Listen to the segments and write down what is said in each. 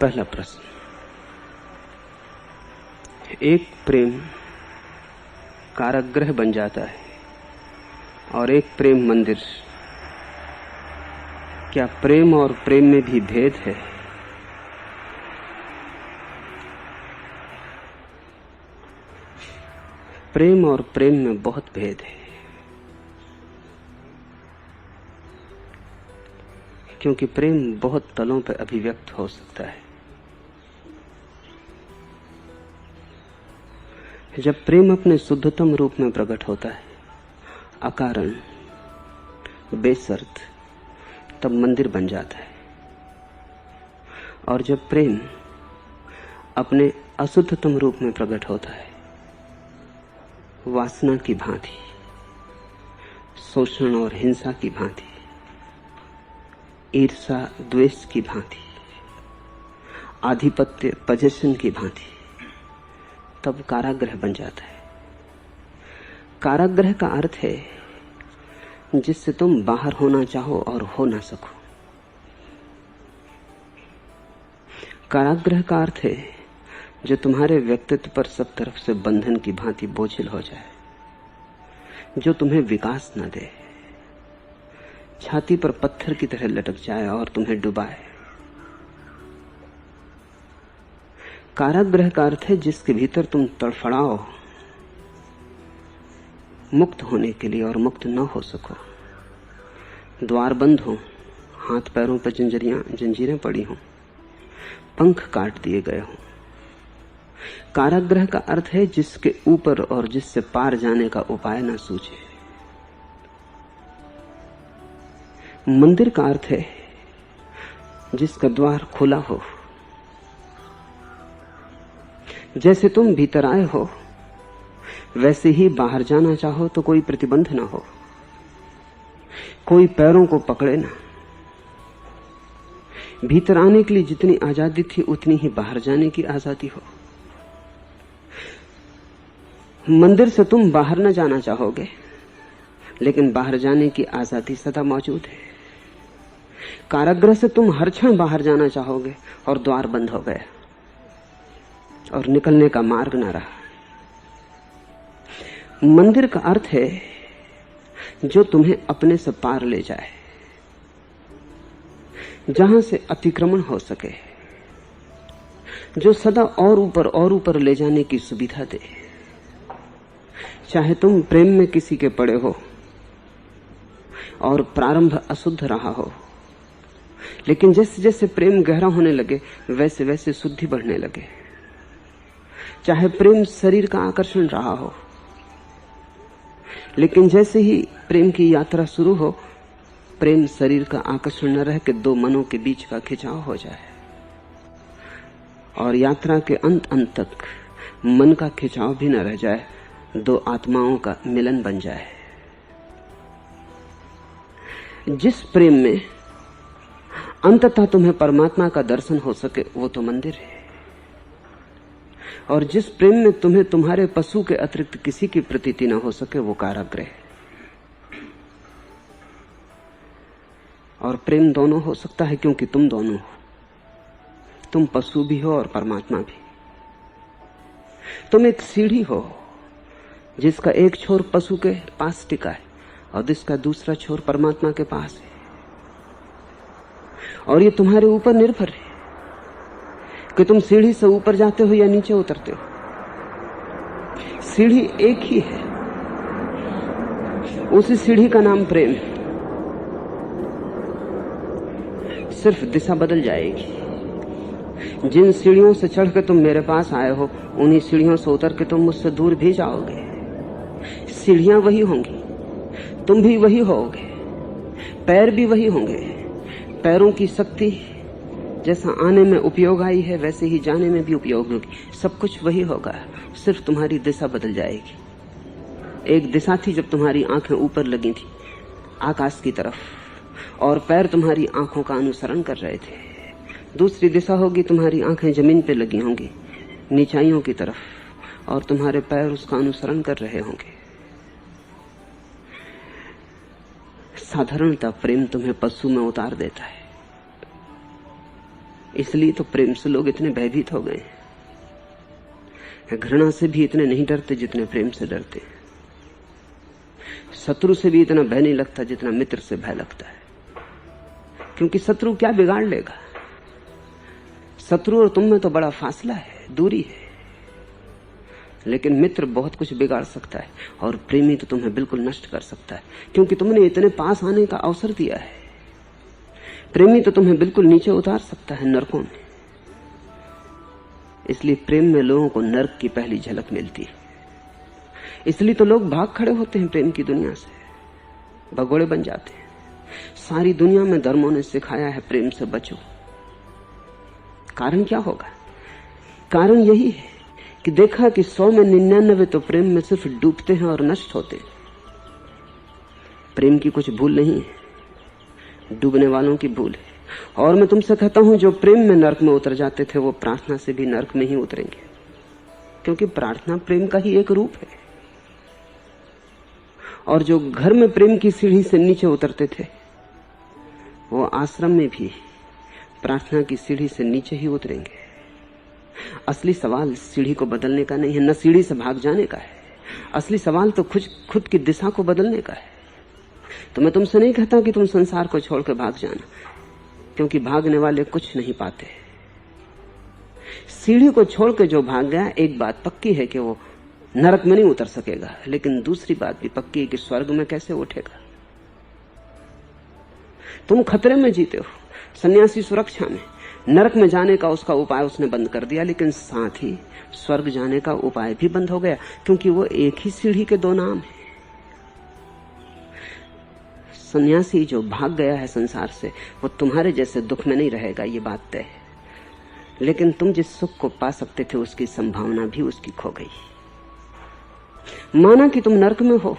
पहला प्रश्न, एक प्रेम कारागृह बन जाता है और एक प्रेम मंदिर। क्या प्रेम और प्रेम में भी भेद है? प्रेम और प्रेम में बहुत भेद है, क्योंकि प्रेम बहुत तलों पर अभिव्यक्त हो सकता है। जब प्रेम अपने शुद्धतम रूप में प्रकट होता है, अकारण, बेशर्त, तब मंदिर बन जाता है। और जब प्रेम अपने अशुद्धतम रूप में प्रकट होता है, वासना की भांति, शोषण और हिंसा की भांति, ईर्षा द्वेष की भांति, आधिपत्य पजेशन की भांति, तब कारागृह बन जाता है। कारागृह का अर्थ है जिससे तुम बाहर होना चाहो और हो ना सको। कारागृह का अर्थ है जो तुम्हारे व्यक्तित्व पर सब तरफ से बंधन की भांति बोझिल हो जाए, जो तुम्हें विकास न दे, छाती पर पत्थर की तरह लटक जाए और तुम्हें डुबाए। कारागृह का अर्थ है जिसके भीतर तुम तड़फड़ाओ मुक्त होने के लिए और मुक्त न हो सको। द्वार बंद हो, हाथ पैरों पर जंजीरें पड़ी हों, पंख काट दिए गए हों। कारागृह का अर्थ है जिसके ऊपर और जिससे पार जाने का उपाय न सूझे। मंदिर का अर्थ है जिसका द्वार खुला हो। जैसे तुम भीतर आए हो वैसे ही बाहर जाना चाहो तो कोई प्रतिबंध ना हो, कोई पैरों को पकड़े ना। भीतर आने के लिए जितनी आजादी थी उतनी ही बाहर जाने की आजादी हो। मंदिर से तुम बाहर न जाना चाहोगे, लेकिन बाहर जाने की आजादी सदा मौजूद है। कारागृह से तुम हर क्षण बाहर जाना चाहोगे और द्वार बंद हो गया और निकलने का मार्ग न रहा। मंदिर का अर्थ है जो तुम्हें अपने से पार ले जाए, जहां से अतिक्रमण हो सके, जो सदा और ऊपर ले जाने की सुविधा दे। चाहे तुम प्रेम में किसी के पड़े हो और प्रारंभ अशुद्ध रहा हो, लेकिन जैसे जैसे प्रेम गहरा होने लगे वैसे वैसे शुद्धि बढ़ने लगे। चाहे प्रेम शरीर का आकर्षण रहा हो, लेकिन जैसे ही प्रेम की यात्रा शुरू हो, प्रेम शरीर का आकर्षण न रह के दो मनों के बीच का खिंचाव हो जाए और यात्रा के अंत तक मन का खिंचाव भी न रह जाए, दो आत्माओं का मिलन बन जाए। जिस प्रेम में अंततः तुम्हें परमात्मा का दर्शन हो सके वो तो मंदिर है, और जिस प्रेम में तुम्हें तुम्हारे पशु के अतिरिक्त किसी की प्रतीति न हो सके वो कारागृह है। और प्रेम दोनों हो सकता है क्योंकि तुम दोनों हो, तुम पशु भी हो और परमात्मा भी। तुम एक सीढ़ी हो जिसका एक छोर पशु के पास टिका है और जिसका दूसरा छोर परमात्मा के पास है, और ये तुम्हारे ऊपर निर्भर है कि तुम सीढ़ी से ऊपर जाते हो या नीचे उतरते हो। सीढ़ी एक ही है, उसी सीढ़ी का नाम प्रेम है, सिर्फ दिशा बदल जाएगी। जिन सीढ़ियों से चढ़ के तुम मेरे पास आए हो, उन्हीं सीढ़ियों से उतर के तुम मुझसे दूर भी जाओगे। सीढ़ियां वही होंगी, तुम भी वही होगे, पैर भी वही होंगे। पैरों की शक्ति जैसा आने में उपयोग आई है वैसे ही जाने में भी उपयोग होगी। सब कुछ वही होगा, सिर्फ तुम्हारी दिशा बदल जाएगी। एक दिशा थी जब तुम्हारी आंखें ऊपर लगी थी आकाश की तरफ, और पैर तुम्हारी आंखों का अनुसरण कर रहे थे। दूसरी दिशा होगी, तुम्हारी आंखें जमीन पे लगी होंगी नीचाइयों की तरफ, और तुम्हारे पैर उसका अनुसरण कर रहे होंगे। साधारणतः प्रेम तुम्हें पशु में उतार देता है, इसलिए तो प्रेम से लोग इतने भयभीत हो गए हैं। घृणा से भी इतने नहीं डरते जितने प्रेम से डरते हैं। शत्रु से भी इतना भय नहीं लगता जितना मित्र से भय लगता है, क्योंकि शत्रु क्या बिगाड़ लेगा। शत्रु और तुम में तो बड़ा फासला है, दूरी है, लेकिन मित्र बहुत कुछ बिगाड़ सकता है और प्रेमी तो तुम्हें बिल्कुल नष्ट कर सकता है, क्योंकि तुमने इतने पास आने का अवसर दिया है। प्रेमी तो तुम्हें बिल्कुल नीचे उतार सकता है, नरकों में। इसलिए प्रेम में लोगों को नरक की पहली झलक मिलती है। इसलिए तो लोग भाग खड़े होते हैं प्रेम की दुनिया से, भगोड़े बन जाते हैं। सारी दुनिया में धर्मों ने सिखाया है प्रेम से बचो। कारण क्या होगा? कारण यही है कि देखा कि 100 में 99 तो प्रेम में सिर्फ डूबते हैं और नष्ट होते हैं। प्रेम की कुछ भूल नहीं है, डूबने वालों की भूल है। और मैं तुमसे कहता हूं, जो प्रेम में नरक में उतर जाते थे वो प्रार्थना से भी नरक में ही उतरेंगे, क्योंकि प्रार्थना प्रेम का ही एक रूप है। और जो घर में प्रेम की सीढ़ी से नीचे उतरते थे वो आश्रम में भी प्रार्थना की सीढ़ी से नीचे ही उतरेंगे। असली सवाल सीढ़ी को बदलने का नहीं है, न सीढ़ी से भाग जाने का है। असली सवाल तो खुद की दिशा को बदलने का है। तो मैं तुमसे नहीं कहता कि तुम संसार को छोड़कर भाग जाना, क्योंकि भागने वाले कुछ नहीं पाते। सीढ़ी को छोड़कर जो भाग गया, एक बात पक्की है कि वो नरक में नहीं उतर सकेगा, लेकिन दूसरी बात भी पक्की है कि स्वर्ग में कैसे उठेगा। तुम खतरे में जीते हो, सन्यासी सुरक्षा में। नरक में जाने का उसका उपाय उसने बंद कर दिया, लेकिन साथ ही स्वर्ग जाने का उपाय भी बंद हो गया, क्योंकि वो एक ही सीढ़ी के दो नाम हैं। सन्यासी जो भाग गया है संसार से, वो तुम्हारे जैसे दुख में नहीं रहेगा, ये बात तय है। लेकिन तुम जिस सुख को पा सकते थे उसकी संभावना भी उसकी खो गई। माना कि तुम नरक में हो,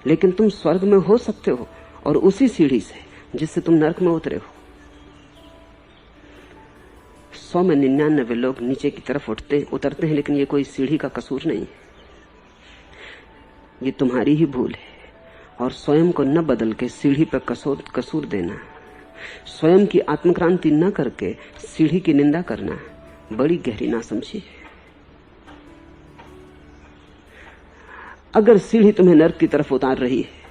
लेकिन तुम स्वर्ग में हो सकते हो, और उसी सीढ़ी से जिससे तुम नरक में उतरे हो। 100 में 99 लोग नीचे की तरफ उतरते हैं, लेकिन ये कोई सीढ़ी का कसूर नहीं है, ये तुम्हारी ही भूल है। और स्वयं को न बदल के सीढ़ी पर कसूर देना, स्वयं की आत्मक्रांति न करके सीढ़ी की निंदा करना, बड़ी गहरी नासमझी है। अगर सीढ़ी तुम्हें नरक की तरफ उतार रही है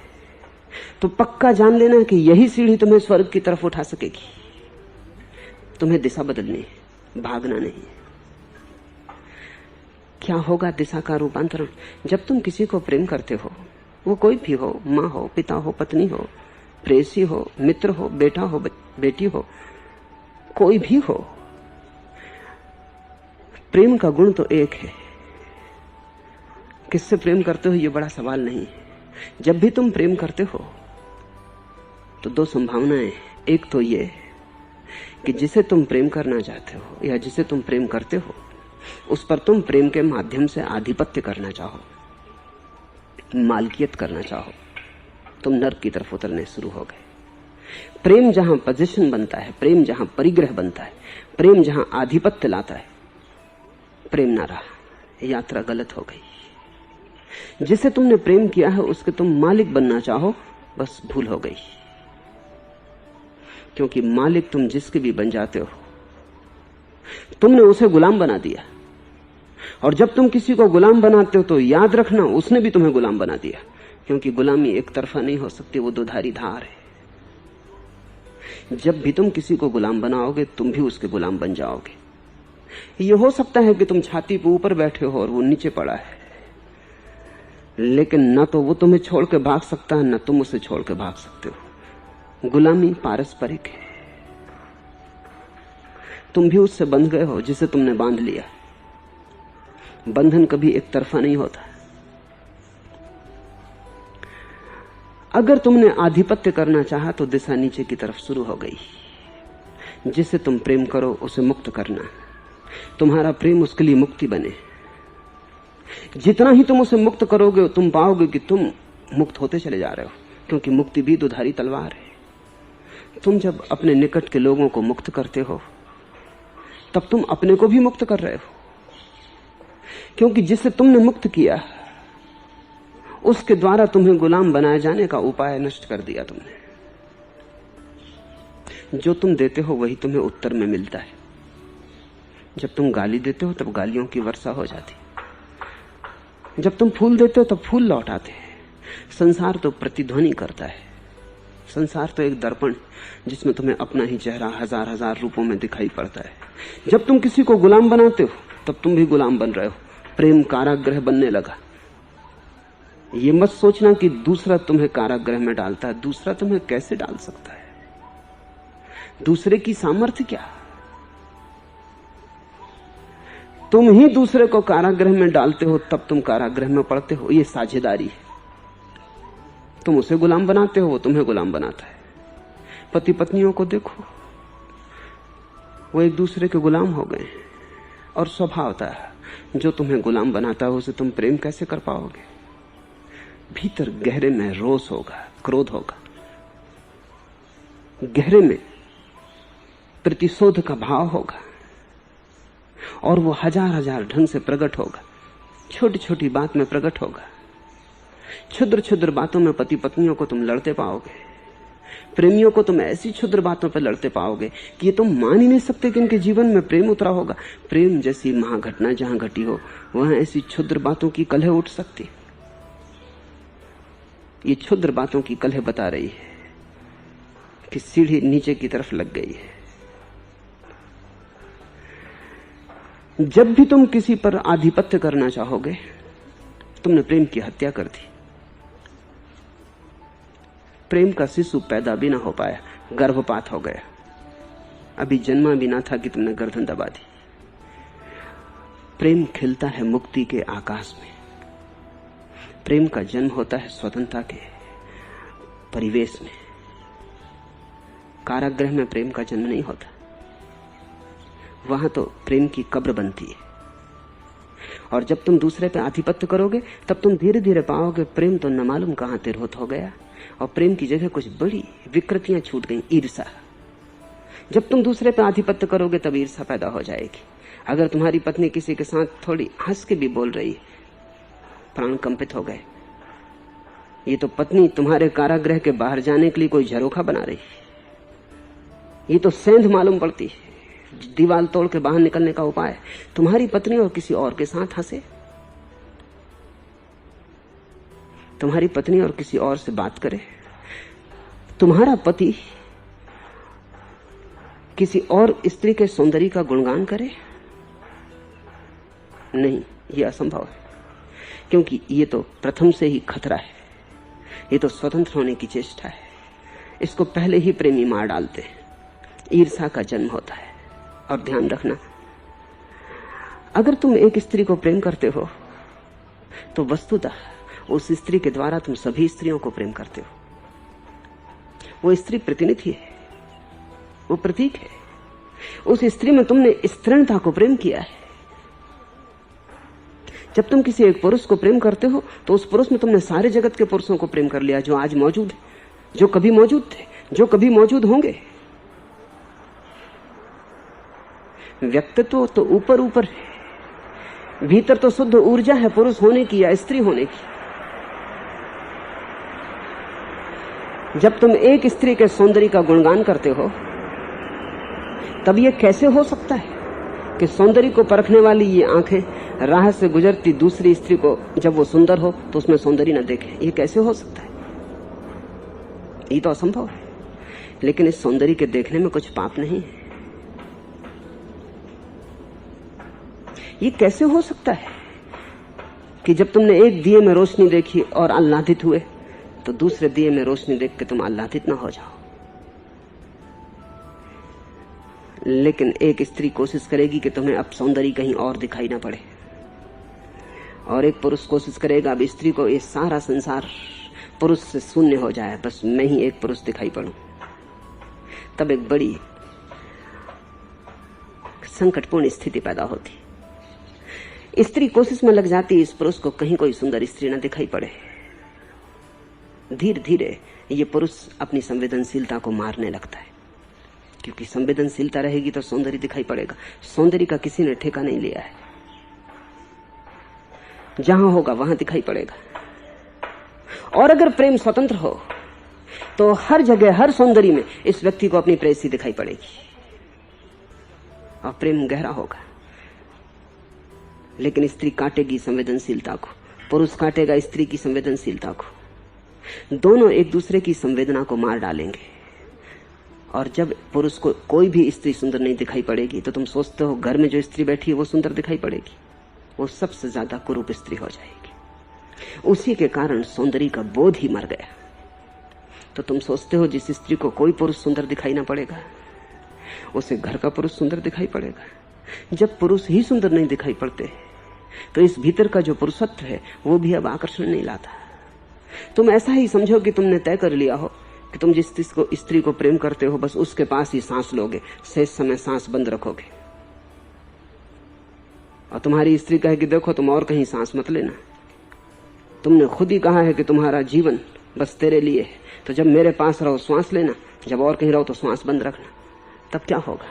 तो पक्का जान लेना कि यही सीढ़ी तुम्हें स्वर्ग की तरफ उठा सकेगी। तुम्हें दिशा बदलनी है, भागना नहीं। क्या होगा दिशा का रूपांतरण? जब तुम किसी को प्रेम करते हो, वो कोई भी हो, माँ हो, पिता हो, पत्नी हो, प्रेयसी हो, मित्र हो, बेटा हो, बेटी हो, कोई भी हो, प्रेम का गुण तो एक है। किससे प्रेम करते हो ये बड़ा सवाल नहीं है। जब भी तुम प्रेम करते हो तो दो संभावनाएं। एक तो ये कि जिसे तुम प्रेम करना चाहते हो या जिसे तुम प्रेम करते हो उस पर तुम प्रेम के माध्यम से आधिपत्य करना चाहो, मालकियत करना चाहो, तुम नरक की तरफ उतरने शुरू हो गए। प्रेम जहां पोजीशन बनता है, प्रेम जहां परिग्रह बनता है, प्रेम जहां आधिपत्य लाता है, प्रेम ना रहा, यात्रा गलत हो गई। जिसे तुमने प्रेम किया है उसके तुम मालिक बनना चाहो, बस भूल हो गई। क्योंकि मालिक तुम जिसके भी बन जाते हो, तुमने उसे गुलाम बना दिया। और जब तुम किसी को गुलाम बनाते हो तो याद रखना उसने भी तुम्हें गुलाम बना दिया, क्योंकि गुलामी एक तरफा नहीं हो सकती, वो दुधारी धार है। जब भी तुम किसी को गुलाम बनाओगे तुम भी उसके गुलाम बन जाओगे। ये हो सकता है कि तुम छाती पे ऊपर बैठे हो और वो नीचे पड़ा है, लेकिन न तो वो तुम्हें छोड़ के भाग सकता है न तुम उसे छोड़ के भाग सकते हो। गुलामी पारस्परिक है। तुम भी उससे बंध गए हो जिसे तुमने बांध लिया। बंधन कभी एक तरफा नहीं होता। अगर तुमने आधिपत्य करना चाहा तो दिशा नीचे की तरफ शुरू हो गई। जिसे तुम प्रेम करो उसे मुक्त करना, तुम्हारा प्रेम उसके लिए मुक्ति बने। जितना ही तुम उसे मुक्त करोगे तुम पाओगे कि तुम मुक्त होते चले जा रहे हो, क्योंकि मुक्ति भी दुधारी तलवार है। तुम जब अपने निकट के लोगों को मुक्त करते हो तब तुम अपने को भी मुक्त कर रहे हो, क्योंकि जिसे तुमने मुक्त किया उसके द्वारा तुम्हें गुलाम बनाए जाने का उपाय नष्ट कर दिया तुमने। जो तुम देते हो वही तुम्हें उत्तर में मिलता है। जब तुम गाली देते हो तब गालियों की वर्षा हो जाती, जब तुम फूल देते हो तब फूल लौट आते हैं। संसार तो प्रतिध्वनि करता है, संसार तो एक दर्पण जिसमें तुम्हें अपना ही चेहरा हजार हजार रूपों में दिखाई पड़ता है। जब तुम किसी को गुलाम बनाते हो तब तुम भी गुलाम बन रहे हो। प्रेम कारागृह बनने लगा। ये मत सोचना कि दूसरा तुम्हें कारागृह में डालता है। दूसरा तुम्हें कैसे डाल सकता है? दूसरे की सामर्थ्य क्या? तुम ही दूसरे को कारागृह में डालते हो तब तुम कारागृह में पड़ते हो। ये साझेदारी है। तुम उसे गुलाम बनाते हो, वो तुम्हें गुलाम बनाता है। पति पत्नियों को देखो, वो एक दूसरे के गुलाम हो गए। और स्वभाव था, जो तुम्हें गुलाम बनाता है उसे तुम प्रेम कैसे कर पाओगे? भीतर गहरे में रोष होगा, क्रोध होगा, गहरे में प्रतिशोध का भाव होगा, और वो हजार हजार ढंग से प्रकट होगा। छोटी छोटी बात में प्रकट होगा। क्षुद्र क्षुद्र बातों में पति पत्नियों को तुम लड़ते पाओगे। प्रेमियों को तुम ऐसी क्षुद्र बातों पर लड़ते पाओगे कि ये तुम मान ही नहीं सकते कि इनके जीवन में प्रेम उतरा होगा। प्रेम जैसी महाघटना जहां घटी हो वहां ऐसी क्षुद्र बातों की कलह उठ सकती। ये क्षुद्र बातों की कलह बता रही है कि सीढ़ी नीचे की तरफ लग गई है। जब भी तुम किसी पर आधिपत्य करना चाहोगे, तुमने प्रेम की हत्या कर दी। प्रेम का शिशु पैदा भी ना हो पाया, गर्भपात हो गया। अभी जन्मा भी ना था कि तुमने गर्दन दबा दी। प्रेम खिलता है मुक्ति के आकाश में। प्रेम का जन्म होता है स्वतंत्रता के परिवेश में। कारागृह में प्रेम का जन्म नहीं होता। वहां तो प्रेम की कब्र बनती है। और जब तुम दूसरे पे आधिपत्य करोगे तब तुम धीरे धीरे पाओगे प्रेम तो न मालूम कहां तिरहुत हो गया, और प्रेम की जगह कुछ बड़ी विकृतियां छूट गई। ईर्षा। जब तुम दूसरे पे आधिपत्य करोगे तब ईर्षा पैदा हो जाएगी। अगर तुम्हारी पत्नी किसी के साथ थोड़ी हंस के भी बोल रही, प्राण कंपित हो गए। ये तो पत्नी तुम्हारे कारागृह के बाहर जाने के लिए कोई झरोखा बना रही। ये तो सेंध मालूम पड़ती है, दीवार तोड़ के बाहर निकलने का उपाय। तुम्हारी पत्नी और किसी और के साथ हंसे, तुम्हारी पत्नी और किसी और से बात करे, तुम्हारा पति किसी और स्त्री के सौंदर्य का गुणगान करे। नहीं, यह असंभव है, क्योंकि ये तो प्रथम से ही खतरा है। ये तो स्वतंत्र होने की चेष्टा है। इसको पहले ही प्रेमी मार डालते हैं। ईर्षा का जन्म होता है। और ध्यान रखना, अगर तुम एक स्त्री को प्रेम करते हो तो वस्तुतः उस स्त्री के द्वारा तुम सभी स्त्रियों को प्रेम करते हो। वो स्त्री प्रतिनिधि है, वो प्रतीक है। उस स्त्री में तुमने स्त्रीणता को प्रेम किया है। जब तुम किसी एक पुरुष को प्रेम करते हो तो उस पुरुष में तुमने सारे जगत के पुरुषों को प्रेम कर लिया, जो आज मौजूद है, जो कभी मौजूद थे, जो कभी मौजूद होंगे। व्यक्तित्व तो ऊपर ऊपर है, भीतर तो शुद्ध ऊर्जा है पुरुष होने की या स्त्री होने की। जब तुम एक स्त्री के सौंदर्य का गुणगान करते हो तब यह कैसे हो सकता है कि सौंदर्य को परखने वाली ये आंखें राह से गुजरती दूसरी स्त्री को जब वो सुंदर हो तो उसमें सौंदर्य न देखे? ये कैसे हो सकता है? ये तो असंभव है। लेकिन इस सौंदर्य के देखने में कुछ पाप नहीं है। ये कैसे हो सकता है कि जब तुमने एक दिए में रोशनी देखी और आह्लादित हुए तो दूसरे दिए में रोशनी देख के तुम आह्लादित ना हो जाओ? लेकिन एक स्त्री कोशिश करेगी कि तुम्हें अब सौंदर्य कहीं और दिखाई ना पड़े, और एक पुरुष कोशिश करेगा अब स्त्री को ये सारा संसार पुरुष से शून्य हो जाए, बस मैं ही एक पुरुष दिखाई पड़ूं। तब एक बड़ी संकटपूर्ण स्थिति पैदा होती। स्त्री कोशिश में लग जाती इस पुरुष को कहीं कोई सुंदर स्त्री न दिखाई पड़े। धीरे धीरे ये पुरुष अपनी संवेदनशीलता को मारने लगता है, क्योंकि संवेदनशीलता रहेगी तो सौंदर्य दिखाई पड़ेगा। सौंदर्य का किसी ने ठेका नहीं लिया है, जहां होगा वहां दिखाई पड़ेगा। और अगर प्रेम स्वतंत्र हो तो हर जगह, हर सौंदर्य में इस व्यक्ति को अपनी प्रेयसी दिखाई पड़ेगी और प्रेम गहरा होगा। लेकिन स्त्री काटेगी संवेदनशीलता को, पुरुष काटेगा स्त्री की संवेदनशीलता को। दोनों एक दूसरे की संवेदना को मार डालेंगे। और जब पुरुष को कोई भी स्त्री सुंदर नहीं दिखाई पड़ेगी तो तुम सोचते हो घर में जो स्त्री बैठी है वो सुंदर दिखाई पड़ेगी, वो सबसे ज्यादा कुरूप स्त्री हो जाएगी। उसी के कारण सौंदर्य का बोध ही मर गया। तो तुम सोचते हो जिस स्त्री को कोई पुरुष सुंदर दिखाई ना पड़ेगा, उसे घर का पुरुष सुंदर दिखाई पड़ेगा। जब पुरुष ही सुंदर नहीं दिखाई पड़ते तो इस भीतर का जो पुरुषत्व है वो भी अब आकर्षण नहीं लाता। तुम ऐसा ही समझो कि तुमने तय कर लिया हो कि तुम जिस स्त्री को प्रेम करते हो बस उसके पास ही सांस लोगे, शेष समय सांस बंद रखोगे। और तुम्हारी स्त्री कहे कि देखो तुम और कहीं सांस मत लेना, तुमने खुद ही कहा है कि तुम्हारा जीवन बस तेरे लिए है, तो जब मेरे पास रहो श्वास लेना, जब और कहीं रहो तो श्वास बंद रखना। तब क्या होगा?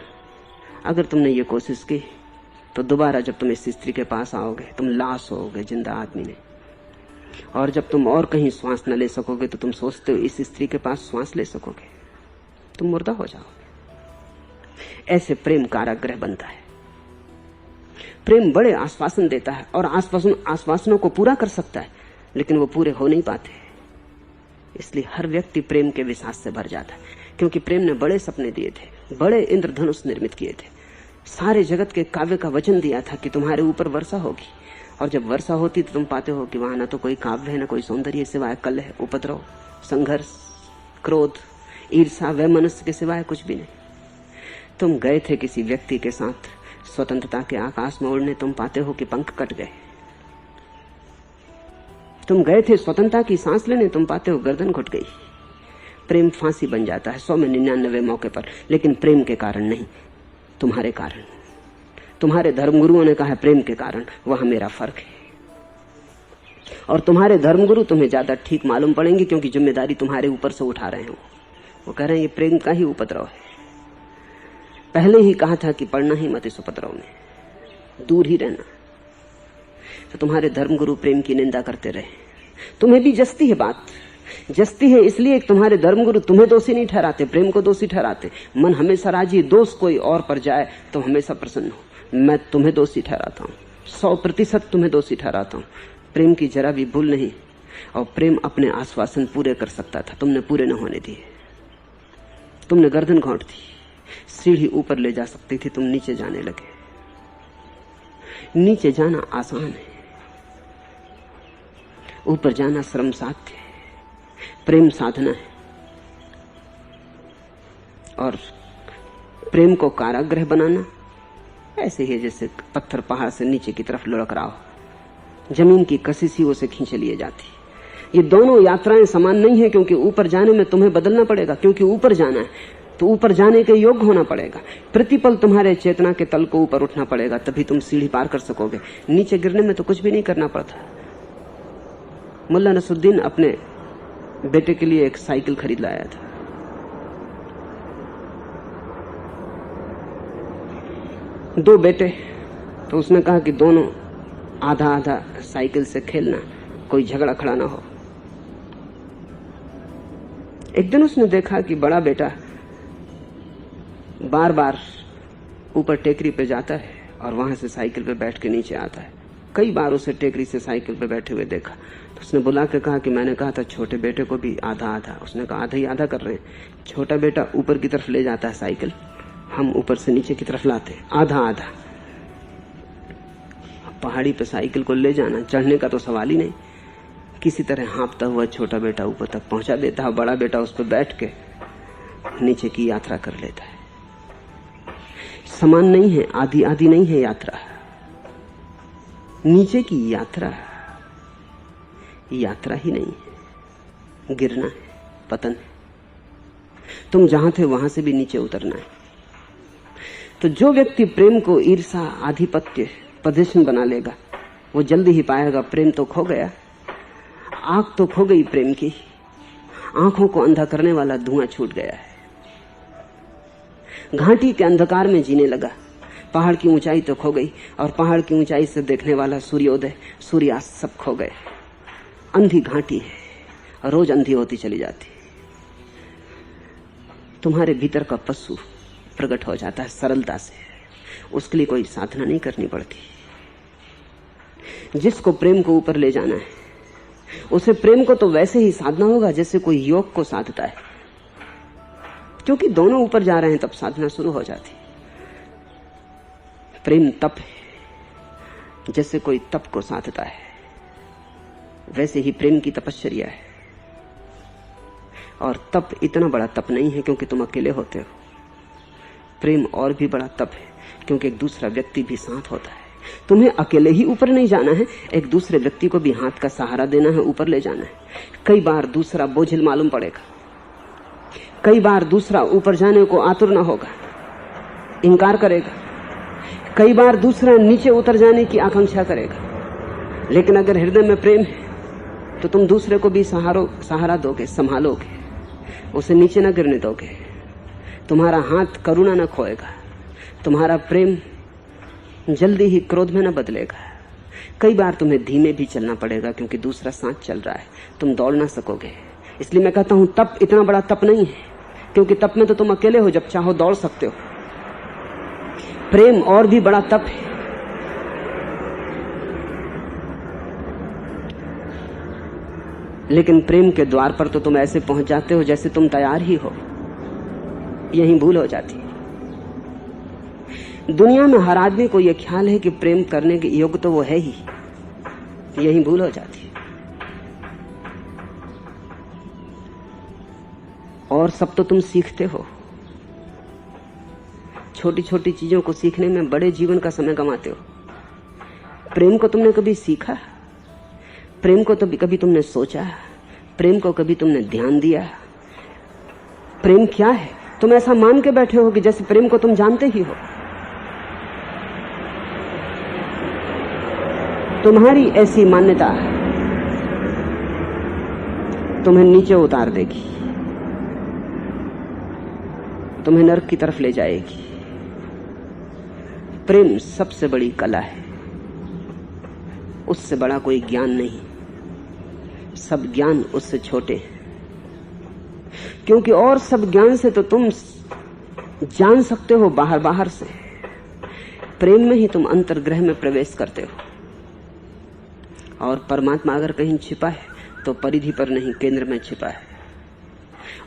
अगर तुमने ये कोशिश की तो दोबारा जब तुम इस स्त्री के पास आओगे तुम लाश होगे, जिंदा आदमी नहीं। और जब तुम और कहीं श्वास न ले सकोगे तो तुम सोचते हो इस स्त्री के पास श्वास ले सकोगे, तुम मुर्दा हो जाओगे। ऐसे प्रेम कारागृह बनता है। प्रेम बड़े आश्वासन देता है और आश्वासनों को पूरा कर सकता है, लेकिन वो पूरे हो नहीं पाते। इसलिए हर व्यक्ति प्रेम के विश्वास से भर जाता है, क्योंकि प्रेम ने बड़े सपने दिए थे, बड़े इंद्रधनुष निर्मित किए थे, सारे जगत के काव्य का वचन दिया था कि तुम्हारे ऊपर वर्षा होगी। और जब वर्षा होती तो तुम पाते हो कि वहां ना तो कोई काव्य है, ना कोई सौंदर्य, सिवाय कलह, उपद्रव, संघर्ष, क्रोध, ईर्षा, वैमनस्य के सिवाय कुछ भी नहीं। तुम गए थे किसी व्यक्ति के साथ स्वतंत्रता के आकाश में उड़ने, तुम पाते हो कि पंख कट गए। तुम गए थे स्वतंत्रता की सांस लेने, तुम पाते हो गर्दन घुट गई। प्रेम फांसी बन जाता है 100 में 99 मौके पर, लेकिन प्रेम के कारण नहीं, तुम्हारे कारण। तुम्हारे धर्मगुरुओं ने कहा है प्रेम के कारण, वहां मेरा फर्क है। और तुम्हारे धर्मगुरु तुम्हें ज्यादा ठीक मालूम पड़ेंगे, क्योंकि जिम्मेदारी तुम्हारे ऊपर से उठा रहे हो। वो कह रहे हैं ये प्रेम का ही उपद्रव है। पहले ही कहा था कि पढ़ना ही मत इस उपद्रव में, दूर ही रहना। तो तुम्हारे धर्मगुरु प्रेम की निंदा करते रहे। तुम्हें भी जस्ती है बात, जस्ती है इसलिए तुम्हारे धर्मगुरु तुम्हें दोषी नहीं ठहराते, प्रेम को दोषी ठहराते। मन हमेशा राजी, दोष कोई और पर जाए तो हमेशा प्रसन्न हो। मैं तुम्हें दोषी ठहराता हूं, 100% तुम्हें दोषी ठहराता हूं। प्रेम की जरा भी भूल नहीं। और प्रेम अपने आश्वासन पूरे कर सकता था, तुमने पूरे न होने दिए। तुमने गर्दन घोंट दी। सीढ़ी ऊपर ले जा सकती थी, तुम नीचे जाने लगे। नीचे जाना आसान है, ऊपर जाना श्रम साध्य है। प्रेम साधना है। और प्रेम को कारागृह बनाना ऐसे ही जैसे पत्थर पहाड़ से नीचे की तरफ लुढ़क रहा हो, जमीन की कशिश ही उसे खींच लिए जाती। ये दोनों यात्राएं समान नहीं है, क्योंकि ऊपर जाने में तुम्हें बदलना पड़ेगा, क्योंकि ऊपर जाना है तो ऊपर जाने के योग्य होना पड़ेगा। प्रतिपल तुम्हारे चेतना के तल को ऊपर उठना पड़ेगा, तभी तुम सीढ़ी पार कर सकोगे। नीचे गिरने में तो कुछ भी नहीं करना पड़ता। मुल्ला नसरुद्दीन अपने बेटे के लिए एक साइकिल खरीद लाया था। दो बेटे, तो उसने कहा कि दोनों आधा आधा साइकिल से खेलना, कोई झगड़ा खड़ा ना हो। एक दिन उसने देखा कि बड़ा बेटा बार बार ऊपर टेकरी पे जाता है और वहां से साइकिल पे बैठ के नीचे आता है। कई बार उसे टेकरी से साइकिल पे बैठे हुए देखा, तो उसने बुला के कहा कि मैंने कहा था छोटे बेटे को भी आधा आधा। उसने कहा आधा ही आधा कर रहे हैं। छोटा बेटा ऊपर की तरफ ले जाता है साइकिल, हम ऊपर से नीचे की तरफ लाते, आधा आधा। पहाड़ी पे साइकिल को ले जाना, चढ़ने का तो सवाल ही नहीं। किसी तरह हाँपता हुआ छोटा बेटा ऊपर तक पहुंचा देता है, बड़ा बेटा उस पर बैठ के नीचे की यात्रा कर लेता है। समान नहीं है, आधी आधी नहीं है यात्रा। नीचे की यात्रा यात्रा ही नहीं है, गिरना है, पतन है। तुम जहां थे वहां से भी नीचे उतरना है। तो जो व्यक्ति प्रेम को ईर्षा, आधिपत्य, पोजीशन बना लेगा, वो जल्दी ही पाएगा प्रेम तो खो गया, आंख तो खो गई प्रेम की, आंखों को अंधा करने वाला धुआं छूट गया है। घाटी के अंधकार में जीने लगा, पहाड़ की ऊंचाई तो खो गई, और पहाड़ की ऊंचाई से देखने वाला सूर्योदय, सूर्यास्त सब खो गए। अंधी घाटी है, रोज अंधी होती चली जाती। तुम्हारे भीतर का पशु प्रकट हो जाता है सरलता से। उसके लिए कोई साधना नहीं करनी पड़ती। जिसको प्रेम को ऊपर ले जाना है उसे प्रेम को तो वैसे ही साधना होगा जैसे कोई योग को साधता है, क्योंकि दोनों ऊपर जा रहे हैं, तब साधना शुरू हो जाती। प्रेम तप है, जैसे कोई तप को साधता है वैसे ही प्रेम की तपश्चर्या है। और तप इतना बड़ा तप नहीं है क्योंकि तुम अकेले होते हो। प्रेम और भी बड़ा तप है क्योंकि एक दूसरा व्यक्ति भी साथ होता है। तुम्हें अकेले ही ऊपर नहीं जाना है, एक दूसरे व्यक्ति को भी हाथ का सहारा देना है, ऊपर ले जाना है। कई बार दूसरा बोझिल मालूम पड़ेगा, कई बार दूसरा ऊपर जाने को आतुर न होगा, इनकार करेगा, कई बार दूसरा नीचे उतर जाने की आकांक्षा करेगा। लेकिन अगर हृदय में प्रेम है तो तुम दूसरे को भी सहारा दोगे, संभालोगे, उसे नीचे न गिरने दोगे। तुम्हारा हाथ करुणा न खोएगा, तुम्हारा प्रेम जल्दी ही क्रोध में न बदलेगा। कई बार तुम्हें धीमे भी चलना पड़ेगा क्योंकि दूसरा साथ चल रहा है, तुम दौड़ ना सकोगे। इसलिए मैं कहता हूं तप इतना बड़ा तप नहीं है, क्योंकि तप में तो तुम अकेले हो, जब चाहो दौड़ सकते हो। प्रेम और भी बड़ा तप है। लेकिन प्रेम के द्वार पर तो तुम ऐसे पहुंच जाते हो जैसे तुम तैयार ही हो। यही भूल हो जाती है। दुनिया में हर आदमी को यह ख्याल है कि प्रेम करने के योग्य तो वो है ही, यही भूल हो जाती है। और सब तो तुम सीखते हो। छोटी छोटी चीजों को सीखने में बड़े जीवन का समय गंवाते हो। प्रेम को तुमने कभी सीखा? प्रेम को तो कभी तुमने सोचा? प्रेम को कभी तुमने ध्यान दिया? प्रेम क्या है? तुम ऐसा मान के बैठे हो कि जैसे प्रेम को तुम जानते ही हो। तुम्हारी ऐसी मान्यता तुम्हें नीचे उतार देगी, तुम्हें नरक की तरफ ले जाएगी। प्रेम सबसे बड़ी कला है, उससे बड़ा कोई ज्ञान नहीं। सब ज्ञान उससे छोटे हैं, क्योंकि और सब ज्ञान से तो तुम जान सकते हो बाहर बाहर से। प्रेम में ही तुम अंतर्ग्रह में प्रवेश करते हो। और परमात्मा अगर कहीं छिपा है तो परिधि पर नहीं, केंद्र में छिपा है।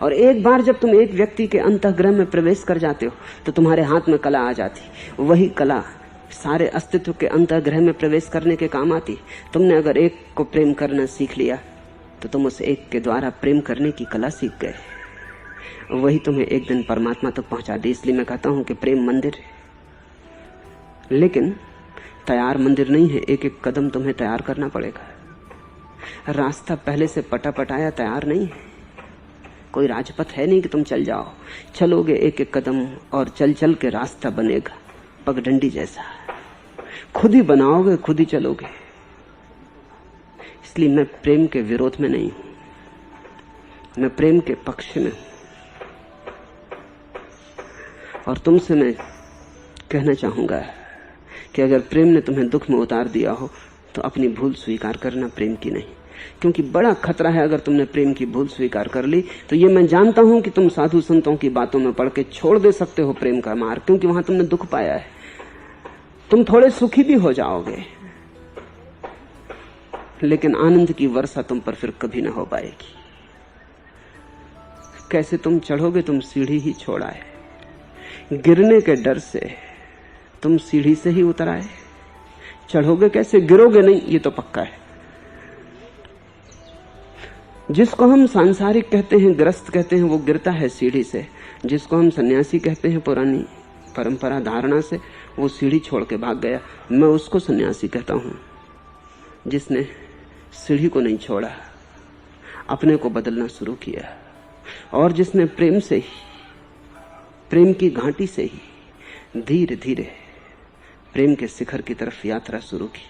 और एक बार जब तुम एक व्यक्ति के अंतःग्रह में प्रवेश कर जाते हो तो तुम्हारे हाथ में कला आ जाती। वही कला सारे अस्तित्व के अंतःग्रह में प्रवेश करने के काम आती। तुमने अगर एक को प्रेम करना सीख लिया तो तुम उस एक के द्वारा प्रेम करने की कला सीख गए। वही तुम्हें एक दिन परमात्मा तक पहुंचा दे। इसलिए मैं कहता हूं कि प्रेम मंदिर है, लेकिन तैयार मंदिर नहीं है। एक एक कदम तुम्हें तैयार करना पड़ेगा। रास्ता पहले से पटा पटाया तैयार नहीं है। कोई राजपथ है नहीं कि तुम चल जाओ। चलोगे एक एक कदम और चल चल के रास्ता बनेगा, पगडंडी जैसा। खुद ही बनाओगे, खुद ही चलोगे। इसलिए मैं प्रेम के विरोध में नहीं हूं, मैं प्रेम के पक्ष में हूं। और तुमसे मैं कहना चाहूंगा कि अगर प्रेम ने तुम्हें दुख में उतार दिया हो तो अपनी भूल स्वीकार करना, प्रेम की नहीं। क्योंकि बड़ा खतरा है अगर तुमने प्रेम की भूल स्वीकार कर ली तो ये मैं जानता हूं कि तुम साधु संतों की बातों में पड़ के छोड़ दे सकते हो प्रेम का मार्ग, क्योंकि वहां तुमने दुख पाया है। तुम थोड़े सुखी भी हो जाओगे, लेकिन आनंद की वर्षा तुम पर फिर कभी ना हो पाएगी। कैसे तुम चढ़ोगे? तुम सीढ़ी ही छोड़ा है। गिरने के डर से तुम सीढ़ी से ही उतर आए। चढ़ोगे कैसे? गिरोगे नहीं, ये तो पक्का है। जिसको हम सांसारिक कहते हैं, ग्रस्त कहते हैं, वो गिरता है सीढ़ी से। जिसको हम सन्यासी कहते हैं पुरानी परंपरा धारणा से, वो सीढ़ी छोड़ के भाग गया। मैं उसको सन्यासी कहता हूं जिसने सीढ़ी को नहीं छोड़ा, अपने को बदलना शुरू किया, और जिसने प्रेम से ही, प्रेम की घाटी से ही धीरे धीरे प्रेम के शिखर की तरफ यात्रा शुरू की।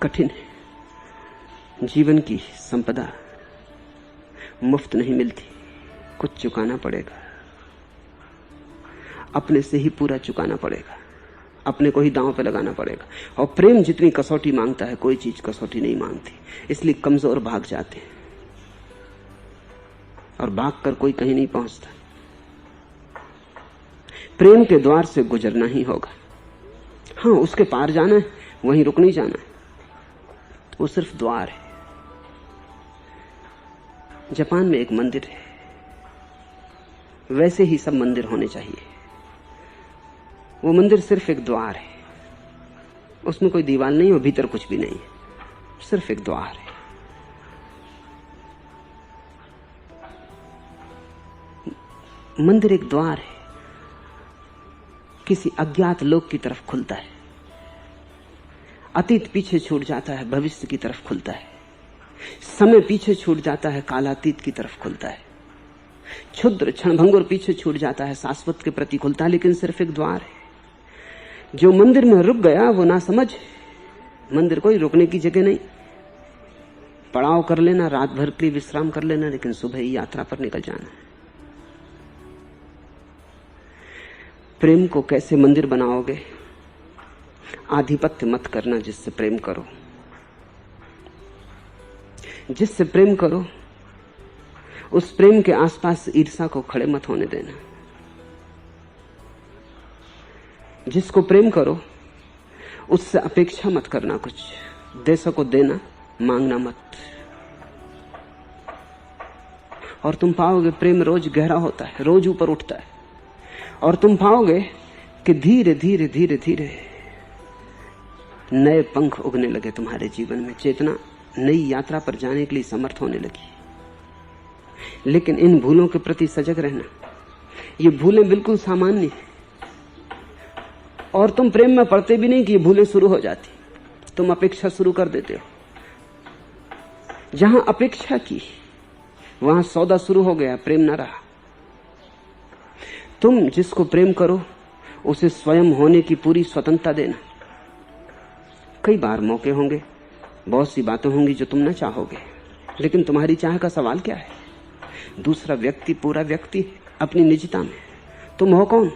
कठिन है। जीवन की संपदा मुफ्त नहीं मिलती, कुछ चुकाना पड़ेगा। अपने से ही पूरा चुकाना पड़ेगा, अपने को ही दांव पे लगाना पड़ेगा। और प्रेम जितनी कसौटी मांगता है, कोई चीज कसौटी नहीं मांगती। इसलिए कमजोर भाग जाते हैं। और भागकर कोई कहीं नहीं पहुंचता। प्रेम के द्वार से गुजरना ही होगा। हाँ, उसके पार जाना है, वहीं रुक नहीं जाना है। वो सिर्फ द्वार है। जापान में एक मंदिर है, वैसे ही सब मंदिर होने चाहिए। वो मंदिर सिर्फ एक द्वार है, उसमें कोई दीवार नहीं और भीतर कुछ भी नहीं है, सिर्फ एक द्वार है। मंदिर एक द्वार है, किसी अज्ञात लोक की तरफ खुलता है। अतीत पीछे छूट जाता है, भविष्य की तरफ खुलता है। समय पीछे छूट जाता है, कालातीत की तरफ खुलता है। क्षुद्र क्षणभंगुर पीछे छूट जाता है, शाश्वत के प्रति खुलता है। लेकिन सिर्फ एक द्वार है। जो मंदिर में रुक गया वो ना समझ। मंदिर कोई रुकने की जगह नहीं। पड़ाव कर लेना, रात भर के लिए विश्राम कर लेना, लेकिन सुबह ही यात्रा पर निकल जाना है। प्रेम को कैसे मंदिर बनाओगे? आधिपत्य मत करना जिससे प्रेम करो। जिससे प्रेम करो उस प्रेम के आसपास ईर्ष्या को खड़े मत होने देना। जिसको प्रेम करो उससे अपेक्षा मत करना कुछ। दे सको देना, मांगना मत। और तुम पाओगे प्रेम रोज गहरा होता है, रोज ऊपर उठता है। और तुम पाओगे कि धीरे धीरे धीरे धीरे नए पंख उगने लगे तुम्हारे जीवन में। चेतना नई यात्रा पर जाने के लिए समर्थ होने लगी। लेकिन इन भूलों के प्रति सजग रहना। ये भूलें बिल्कुल सामान्य हैं और तुम प्रेम में पड़ते भी नहीं कि ये भूलें शुरू हो जाती। तुम अपेक्षा शुरू कर देते हो। जहां अपेक्षा की वहां सौदा शुरू हो गया, प्रेम ना रहा। तुम जिसको प्रेम करो उसे स्वयं होने की पूरी स्वतंत्रता देना। कई बार मौके होंगे, बहुत सी बातें होंगी जो तुम न चाहोगे, लेकिन तुम्हारी चाह का सवाल क्या है? दूसरा व्यक्ति पूरा व्यक्ति है अपनी निजता में। तुम हो कौन?